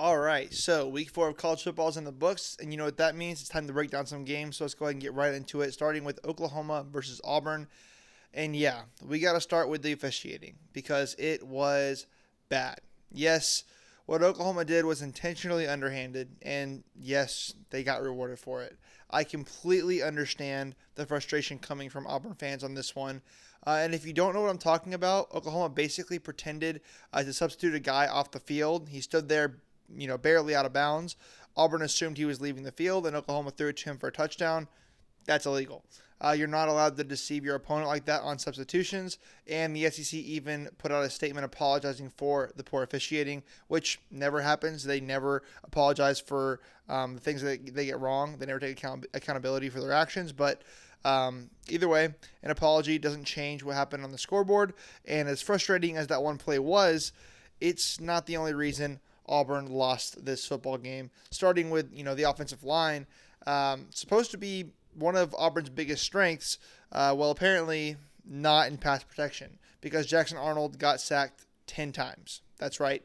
All right, so week 4 of college football is in the books, and you know what that means. It's time to break down some games, so let's go ahead and get right into it, starting with Oklahoma versus Auburn. And yeah, we got to start with the officiating because it was bad. Yes, what Oklahoma did was intentionally underhanded, and yes, they got rewarded for it. I completely understand the frustration coming from Auburn fans on this one. And if you don't know what I'm talking about, Oklahoma basically pretended to substitute a guy off the field. He stood there, barely out of bounds. Auburn assumed he was leaving the field, and Oklahoma threw it to him for a touchdown. That's illegal. You're not allowed to deceive your opponent like that on substitutions. And the SEC even put out a statement apologizing for the poor officiating, which never happens. They never apologize for the things that they get wrong. They never take accountability for their actions. But either way, an apology doesn't change what happened on the scoreboard. And as frustrating as that one play was, it's not the only reason Auburn lost this football game. Starting with the offensive line, supposed to be one of Auburn's biggest strengths, well, apparently not in pass protection because Jackson Arnold got sacked 10 times. That's right,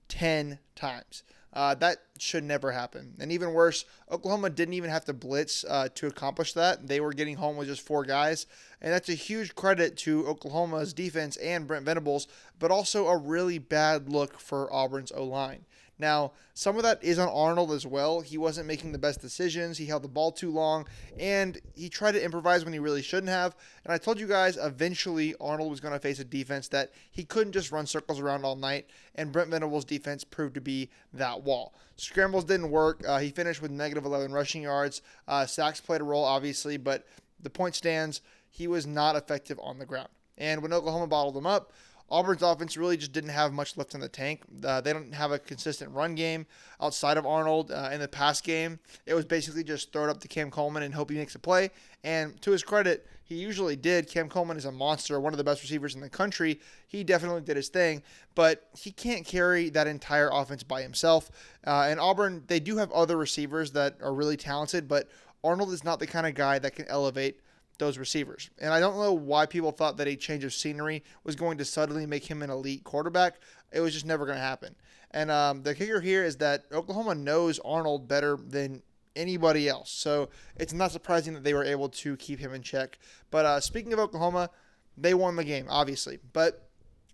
10 times. That should never happen. And even worse, Oklahoma didn't even have to blitz to accomplish that. They were getting home with just 4 guys. And that's a huge credit to Oklahoma's defense and Brent Venables, but also a really bad look for Auburn's O-line. Now, some of that is on Arnold as well. He wasn't making the best decisions. He held the ball too long, and he tried to improvise when he really shouldn't have. And I told you guys eventually Arnold was going to face a defense that he couldn't just run circles around all night, and Brent Venables' defense proved to be that wall. Scrambles didn't work. He finished with negative 11 rushing yards. Sacks played a role, obviously, but the point stands, he was not effective on the ground. And when Oklahoma bottled him up, Auburn's offense really just didn't have much left in the tank. They don't have a consistent run game outside of Arnold. In the pass game, it was basically just throw it up to Cam Coleman and hope he makes a play. And to his credit, he usually did. Cam Coleman is a monster, one of the best receivers in the country. He definitely did his thing, but he can't carry that entire offense by himself. And Auburn, they do have other receivers that are really talented, but Arnold is not the kind of guy that can elevate those receivers. And I don't know why people thought that a change of scenery was going to suddenly make him an elite quarterback. It was just never going to happen. And the kicker here is that Oklahoma knows Arnold better than anybody else. So it's not surprising that they were able to keep him in check. But speaking of Oklahoma, they won the game, obviously. But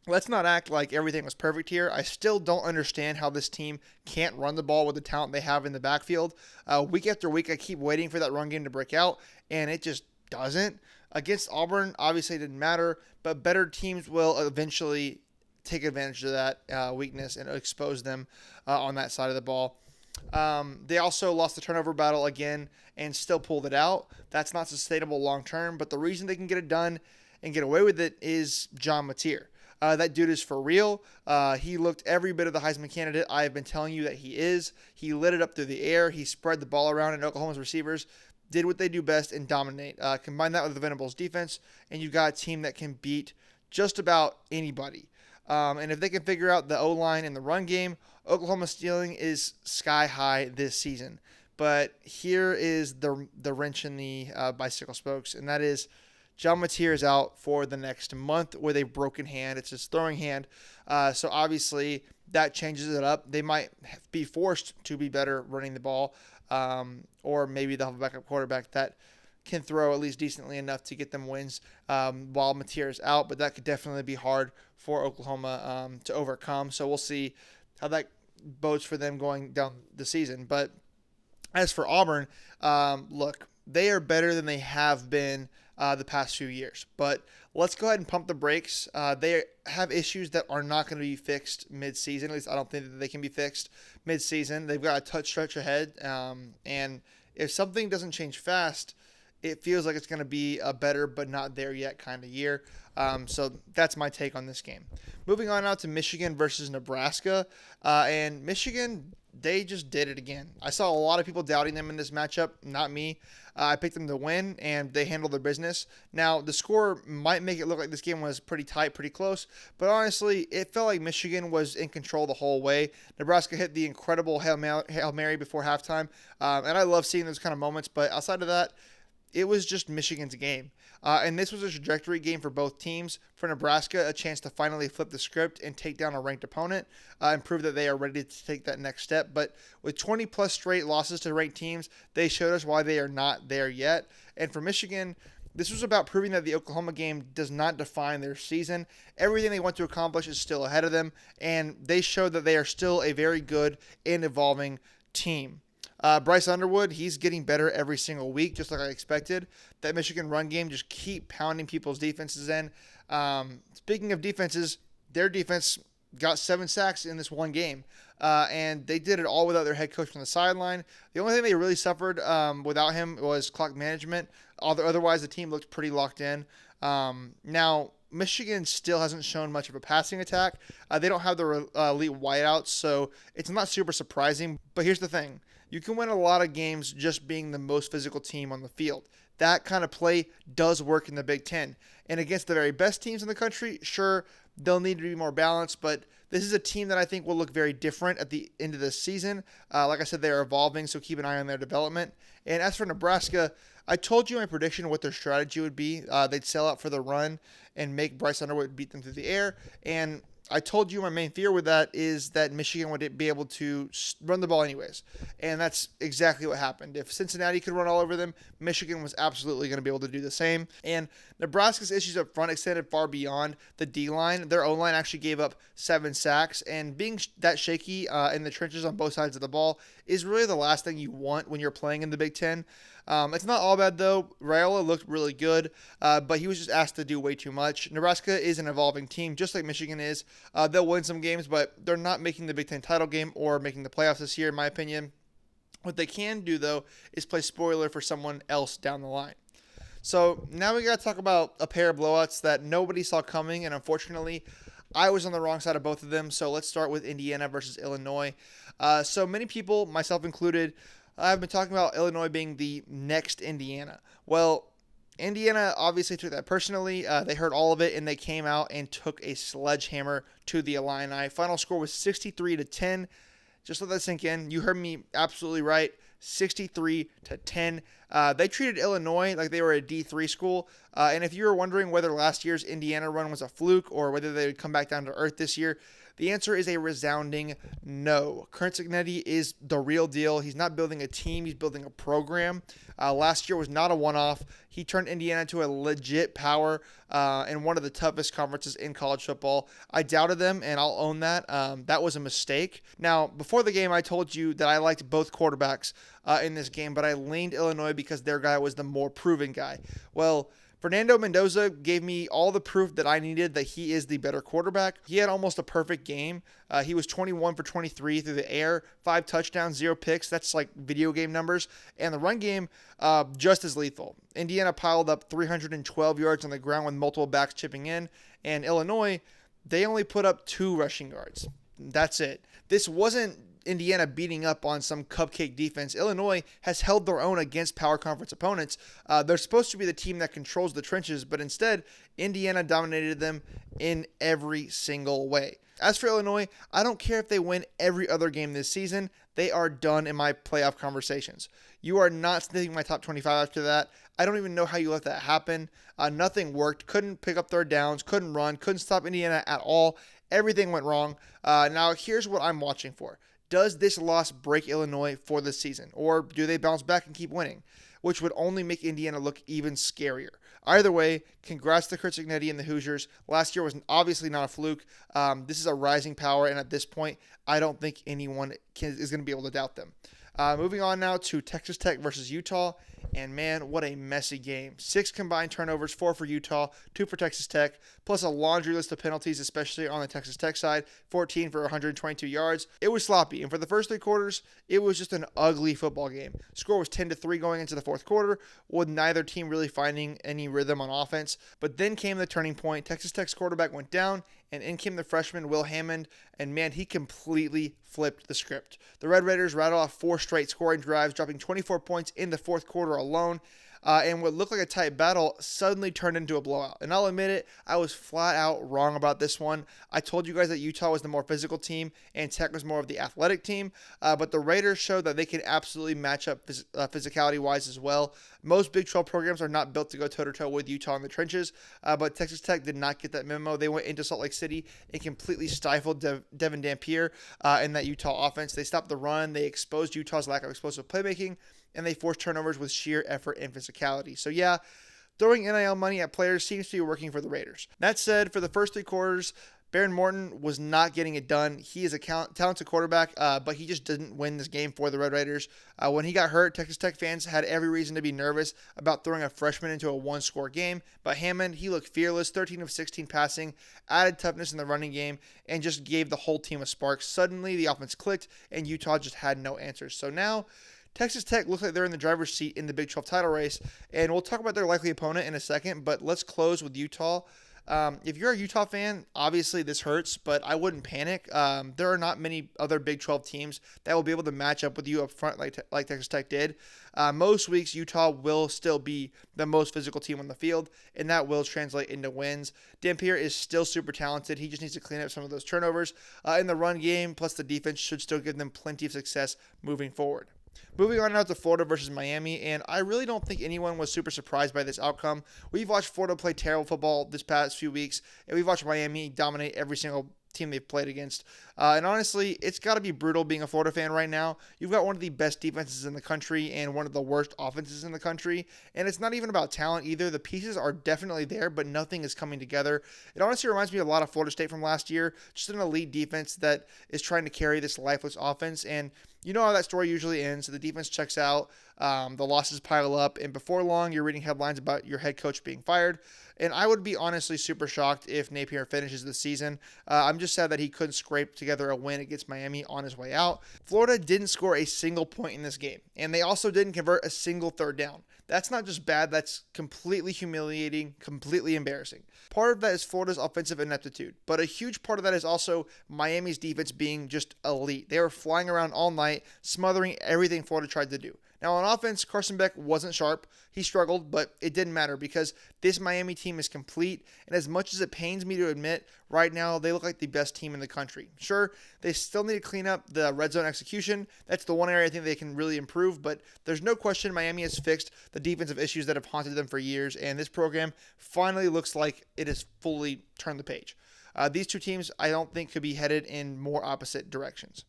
let's not act like everything was perfect here. I still don't understand how this team can't run the ball with the talent they have in the backfield. Week after week, I keep waiting for that run game to break out, and it just doesn't. Against Auburn, obviously it didn't matter, but better teams will eventually take advantage of that weakness and expose them on that side of the ball. They also lost the turnover battle again and still pulled it out. That's not sustainable long term, but the reason they can get it done and get away with it is John Mateer. That dude is for real. He looked every bit of the Heisman candidate I have been telling you that he is. He lit it up through the air. He spread the ball around, and Oklahoma's receivers did what they do best and dominate. Combine that with the Venables defense, and you've got a team that can beat just about anybody. And if they can figure out the O-line and the run game, Oklahoma's ceiling is sky high this season. But here is the wrench in the bicycle spokes, and that is John Mateer is out for the next month with a broken hand. It's his throwing hand. So obviously that changes it up. They might be forced to be better running the ball, or maybe they'll have a backup quarterback that can throw at least decently enough to get them wins while Mateer is out. But that could definitely be hard for Oklahoma to overcome. So we'll see how that bodes for them going down the season. But as for Auburn, look, they are better than they have been the past few years. But let's go ahead and pump the brakes. They have issues that are not going to be fixed mid-season. At least I don't think that they can be fixed mid-season. They've got a touch stretch ahead. And if something doesn't change fast, it feels like it's going to be a better but not there yet kind of year. So that's my take on this game. Moving on now to Michigan versus Nebraska. And Michigan, they just did it again. I saw a lot of people doubting them in this matchup, not me. I picked them to win, and they handled their business. Now, the score might make it look like this game was pretty tight, pretty close, but honestly, it felt like Michigan was in control the whole way. Nebraska hit the incredible Hail Mary before halftime, and I love seeing those kind of moments, but outside of that, it was just Michigan's game. And this was a trajectory game for both teams. For Nebraska, a chance to finally flip the script and take down a ranked opponent and prove that they are ready to take that next step. But with 20 plus straight losses to ranked teams, they showed us why they are not there yet. And for Michigan, this was about proving that the Oklahoma game does not define their season. Everything they want to accomplish is still ahead of them, and they showed that they are still a very good and evolving team. Bryce Underwood, he's getting better every single week, just like I expected. That Michigan run game just keep pounding people's defenses in. Speaking of defenses, their defense got 7 sacks in this one game, and they did it all without their head coach on the sideline. The only thing they really suffered without him was clock management. Otherwise, the team looked pretty locked in. Now, Michigan still hasn't shown much of a passing attack. They don't have the elite wideouts, so it's not super surprising. But here's the thing. You can win a lot of games just being the most physical team on the field. That kind of play does work in the Big Ten. And against the very best teams in the country, sure, they'll need to be more balanced, but this is a team that I think will look very different at the end of the season. Like I said, they're evolving, so keep an eye on their development. And as for Nebraska, I told you my prediction what their strategy would be. They'd sell out for the run and make Bryce Underwood beat them through the air. And I told you my main fear with that is that Michigan would be able to run the ball anyways. And that's exactly what happened. If Cincinnati could run all over them, Michigan was absolutely going to be able to do the same. And Nebraska's issues up front extended far beyond the D-line. Their O-line actually gave up 7 sacks. And being that shaky in the trenches on both sides of the ball is really the last thing you want when you're playing in the Big Ten. It's not all bad, though. Raiola looked really good, but he was just asked to do way too much. Nebraska is an evolving team, just like Michigan is. They'll win some games, but they're not making the Big Ten title game or making the playoffs this year, in my opinion. What they can do, though, is play spoiler for someone else down the line. So now we got to talk about a pair of blowouts that nobody saw coming, and unfortunately, I was on the wrong side of both of them. So let's start with Indiana versus Illinois. So many people, myself included, I've been talking about Illinois being the next Indiana. Well, Indiana obviously took that personally. They heard all of it, and they came out and took a sledgehammer to the Illini. Final score was 63-10. Just let that sink in. You heard me absolutely right. 63-10. They treated Illinois like they were a D3 school. And if you were wondering whether last year's Indiana run was a fluke or whether they would come back down to earth this year, the answer is a resounding no. Current Cignetti is the real deal. He's not building a team. He's building a program. Last year was not a one-off. He turned Indiana into a legit power in one of the toughest conferences in college football. I doubted them, and I'll own that. That was a mistake. Now, before the game, I told you that I liked both quarterbacks in this game, but I leaned Illinois because their guy was the more proven guy. Well, Fernando Mendoza gave me all the proof that I needed that he is the better quarterback. He had almost a perfect game. He was 21 for 23 through the air, 5 touchdowns, 0 picks. That's like video game numbers. And the run game, just as lethal. Indiana piled up 312 yards on the ground with multiple backs chipping in. And Illinois, they only put up 2 rushing yards. That's it. This wasn't Indiana beating up on some cupcake defense. Illinois has held their own against power conference opponents. They're supposed to be the team that controls the trenches, but instead, Indiana dominated them in every single way. As for Illinois, I don't care if they win every other game this season. They are done in my playoff conversations. You are not sniffing my top 25 after that. I don't even know how you let that happen. Nothing worked. Couldn't pick up third downs. Couldn't run. Couldn't stop Indiana at all. Everything went wrong. Now, here's what I'm watching for. Does this loss break Illinois for the season? Or do they bounce back and keep winning? Which would only make Indiana look even scarier. Either way, congrats to Curt Cignetti and the Hoosiers. Last year was obviously not a fluke. This is a rising power, and at this point, I don't think anyone is going to be able to doubt them. Moving on now to Texas Tech versus Utah. And man, what a messy game. 6 combined turnovers, 4 for Utah, 2 for Texas Tech, plus a laundry list of penalties, especially on the Texas Tech side, 14 for 122 yards. It was sloppy, and for the first 3 quarters, it was just an ugly football game. Score was 10-3 going into the fourth quarter, with neither team really finding any rhythm on offense. But then came the turning point. Texas Tech's quarterback went down, and in came the freshman Will Hammond, and man, he completely flipped the script. The Red Raiders rattled off 4 straight scoring drives, dropping 24 points in the fourth quarter alone. and what looked like a tight battle suddenly turned into a blowout. And I'll admit it, I was flat out wrong about this one. I told you guys that Utah was the more physical team and Tech was more of the athletic team, but the Raiders showed that they can absolutely match up physicality-wise as well. Most Big 12 programs are not built to go toe-to-toe with Utah in the trenches, but Texas Tech did not get that memo. They went into Salt Lake City and completely stifled Devin Dampier in that Utah offense. They stopped the run. They exposed Utah's lack of explosive playmaking, and they forced turnovers with sheer effort and physicality. So yeah, throwing NIL money at players seems to be working for the Raiders. That said, for the first 3 quarters, Behren Morton was not getting it done. He is a talented quarterback, but he just didn't win this game for the Red Raiders. When he got hurt, Texas Tech fans had every reason to be nervous about throwing a freshman into a one-score game. But Hammond, he looked fearless, 13 of 16 passing, added toughness in the running game, and just gave the whole team a spark. Suddenly, the offense clicked, and Utah just had no answers. So now, Texas Tech looks like they're in the driver's seat in the Big 12 title race, and we'll talk about their likely opponent in a second, but let's close with Utah. If you're a Utah fan, obviously this hurts, but I wouldn't panic. There are not many other Big 12 teams that will be able to match up with you up front like Texas Tech did. Most weeks, Utah will still be the most physical team on the field, and that will translate into wins. Dampier is still super talented. He just needs to clean up some of those turnovers in the run game, plus the defense should still give them plenty of success moving forward. Moving on now to Florida versus Miami, and I really don't think anyone was super surprised by this outcome. We've watched Florida play terrible football this past few weeks, and we've watched Miami dominate every single team they've played against. And honestly, it's got to be brutal being a Florida fan right now. You've got one of the best defenses in the country and one of the worst offenses in the country. And it's not even about talent either. The pieces are definitely there, but nothing is coming together. It honestly reminds me a lot of Florida State from last year. Just an elite defense that is trying to carry this lifeless offense. And you know how that story usually ends. The defense checks out, the losses pile up, and before long, you're reading headlines about your head coach being fired. And I would be honestly super shocked if Napier finishes the season. I'm just sad that he couldn't scrape together a win against Miami on his way out. Florida didn't score a single point in this game, and they also didn't convert a single third down. That's not just bad, that's completely humiliating, completely embarrassing. Part of that is Florida's offensive ineptitude, but a huge part of that is also Miami's defense being just elite. They were flying around all night, smothering everything Florida tried to do. Now, on offense, Carson Beck wasn't sharp. He struggled, but it didn't matter because this Miami team is complete. And as much as it pains me to admit, right now they look like the best team in the country. Sure, they still need to clean up the red zone execution. That's the one area I think they can really improve. But there's no question Miami has fixed the defensive issues that have haunted them for years. And this program finally looks like it has fully turned the page. These two teams, I don't think, could be headed in more opposite directions.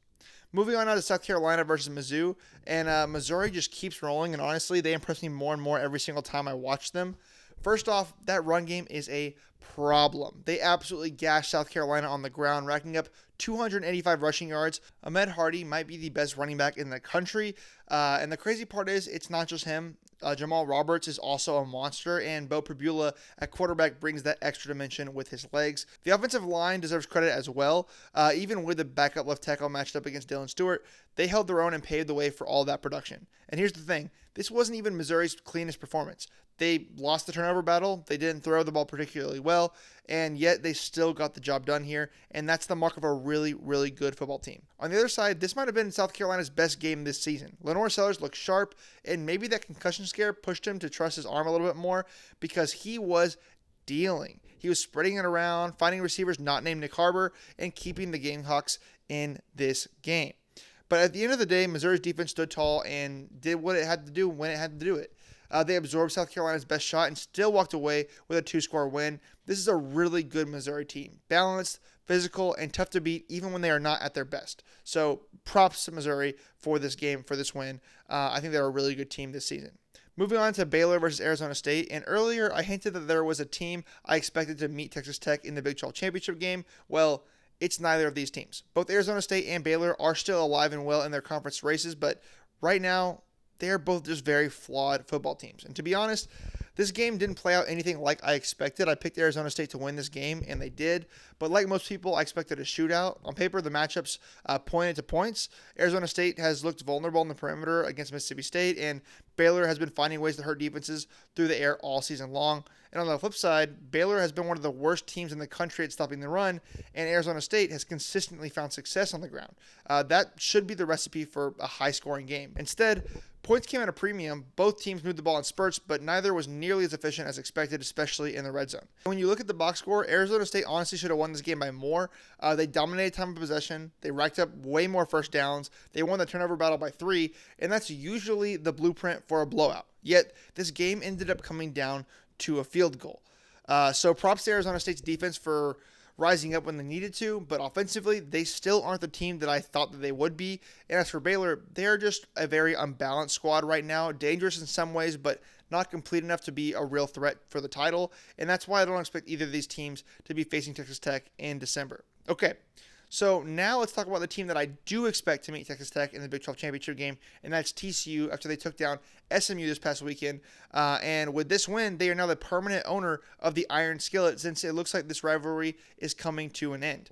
Moving on now to South Carolina versus Mizzou, and Missouri just keeps rolling, and honestly, they impress me more and more every single time I watch them. First off, that run game is a problem. They absolutely gashed South Carolina on the ground, racking up 285 rushing yards. Ahmed Hardy might be the best running back in the country, and the crazy part is it's not just him. Jamal Roberts is also a monster, and Beau Pribula at quarterback brings that extra dimension with his legs. The offensive line deserves credit as well. Even with the backup left tackle matched up against Dylan Stewart, they held their own and paved the way for all that production. And here's the thing. This wasn't even Missouri's cleanest performance. They lost the turnover battle. They didn't throw the ball particularly well, and yet they still got the job done here, and that's the mark of a really, really good football team. On the other side, this might have been South Carolina's best game this season. Lenore Sellers looked sharp, and maybe that concussion scare pushed him to trust his arm a little bit more because he was dealing. He was spreading it around, finding receivers not named Nick Harbor, and keeping the Gamehawks in this game. But at the end of the day, Missouri's defense stood tall and did what it had to do when it had to do it. They absorbed South Carolina's best shot and still walked away with a 2-score win. This is a really good Missouri team. Balanced, physical, and tough to beat even when they are not at their best. So props to Missouri for this game, for this win. I think they're a really good team this season. Moving on to Baylor versus Arizona State, and earlier I hinted that there was a team I expected to meet Texas Tech in the Big 12 championship game. Well, it's neither of these teams. Both Arizona State and Baylor are still alive and well in their conference races, but right now, they are both just very flawed football teams. And to be honest, this game didn't play out anything like I expected. I picked Arizona State to win this game, and they did. But like most people, I expected a shootout. On paper, the matchups pointed to points. Arizona State has looked vulnerable in the perimeter against Mississippi State, and Baylor has been finding ways to hurt defenses through the air all season long. And on the flip side, Baylor has been one of the worst teams in the country at stopping the run, and Arizona State has consistently found success on the ground. That should be the recipe for a high-scoring game. Instead, points came at a premium. Both teams moved the ball in spurts, but neither was nearly as efficient as expected, especially in the red zone. When you look at the box score, Arizona State honestly should have won this game by more. They dominated time of possession. They racked up way more first downs. They won the turnover battle by 3, and that's usually the blueprint for a blowout. Yet, this game ended up coming down to a field goal. So props to Arizona State's defense for rising up when they needed to, but offensively, they still aren't the team that I thought that they would be. And as for Baylor, they're just a very unbalanced squad right now, dangerous in some ways, but not complete enough to be a real threat for the title. And that's why I don't expect either of these teams to be facing Texas Tech in December. Okay, so now let's talk about the team that I do expect to meet Texas Tech in the Big 12 championship game, and that's TCU after they took down SMU this past weekend. And with this win, they are now the permanent owner of the Iron Skillet, since it looks like this rivalry is coming to an end.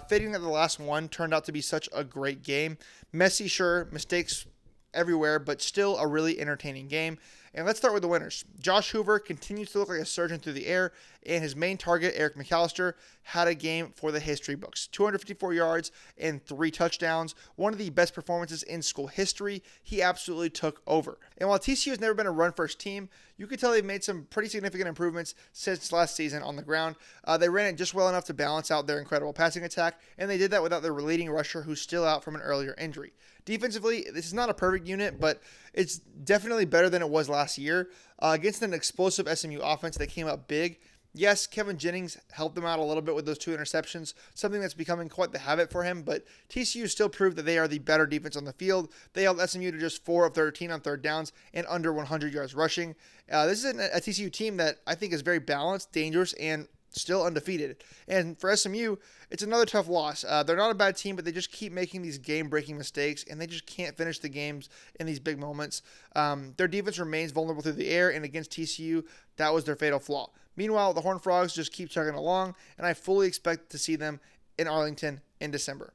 Fitting that the last one turned out to be such a great game. Messy, sure, mistakes everywhere, but still a really entertaining game. And let's start with the winners. Josh Hoover continues to look like a surgeon through the air, and his main target, Eric McAllister, had a game for the history books. 254 yards and 3 touchdowns. One of the best performances in school history. He absolutely took over. And while TCU has never been a run-first team, you could tell they've made some pretty significant improvements since last season on the ground. They ran it just well enough to balance out their incredible passing attack, and they did that without their leading rusher, who's still out from an earlier injury. Defensively, this is not a perfect unit, but it's definitely better than it was last year. Against an explosive SMU offense that came up big, yes, Kevin Jennings helped them out a little bit with those 2 interceptions, something that's becoming quite the habit for him, but TCU still proved that they are the better defense on the field. They held SMU to just 4 of 13 on third downs and under 100 yards rushing. This is a TCU team that I think is very balanced, dangerous, and still undefeated. And for SMU, it's another tough loss. They're not a bad team, but they just keep making these game-breaking mistakes, and they just can't finish the games in these big moments. Their defense remains vulnerable through the air, and against TCU, that was their fatal flaw. Meanwhile, the Horned Frogs just keep chugging along, and I fully expect to see them in Arlington in December.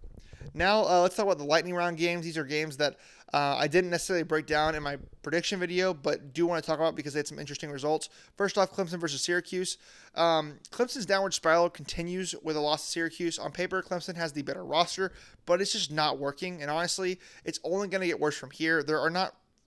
Now, let's talk about the lightning round games. These are games that I didn't necessarily break down in my prediction video, but do want to talk about because they had some interesting results. First off, Clemson versus Syracuse. Clemson's downward spiral continues with a loss to Syracuse. On paper, Clemson has the better roster, but it's just not working. And honestly, it's only going to get worse from here.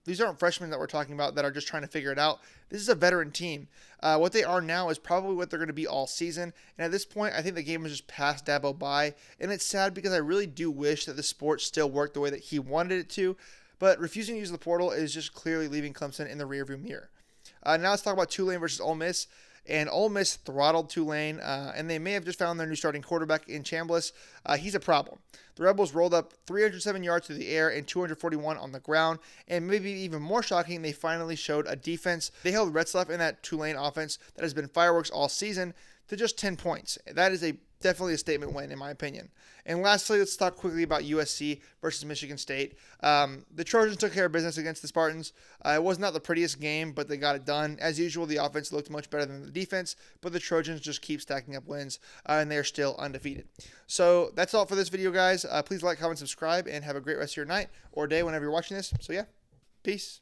These aren't freshmen that we're talking about that are just trying to figure it out. This is a veteran team. What they are now is probably what they're going to be all season. And at this point, I think the game has just passed Dabo by. And it's sad because I really do wish that the sport still worked the way that he wanted it to. But refusing to use the portal is just clearly leaving Clemson in the rearview mirror. Now let's talk about Tulane versus Ole Miss. And Ole Miss throttled Tulane, and they may have just found their new starting quarterback in Chambliss. He's a problem. The Rebels rolled up 307 yards through the air and 241 on the ground, and maybe even more shocking, they finally showed a defense. They held Retzlaff in that Tulane offense that has been fireworks all season to just 10 points. That is definitely a statement win, in my opinion. And lastly, let's talk quickly about USC versus Michigan State. The Trojans took care of business against the Spartans. It was not the prettiest game, but they got it done. As usual, the offense looked much better than the defense, but the Trojans just keep stacking up wins, and they're still undefeated. So that's all for this video, guys. Please like, comment, subscribe, and have a great rest of your night or day whenever you're watching this. So yeah, peace.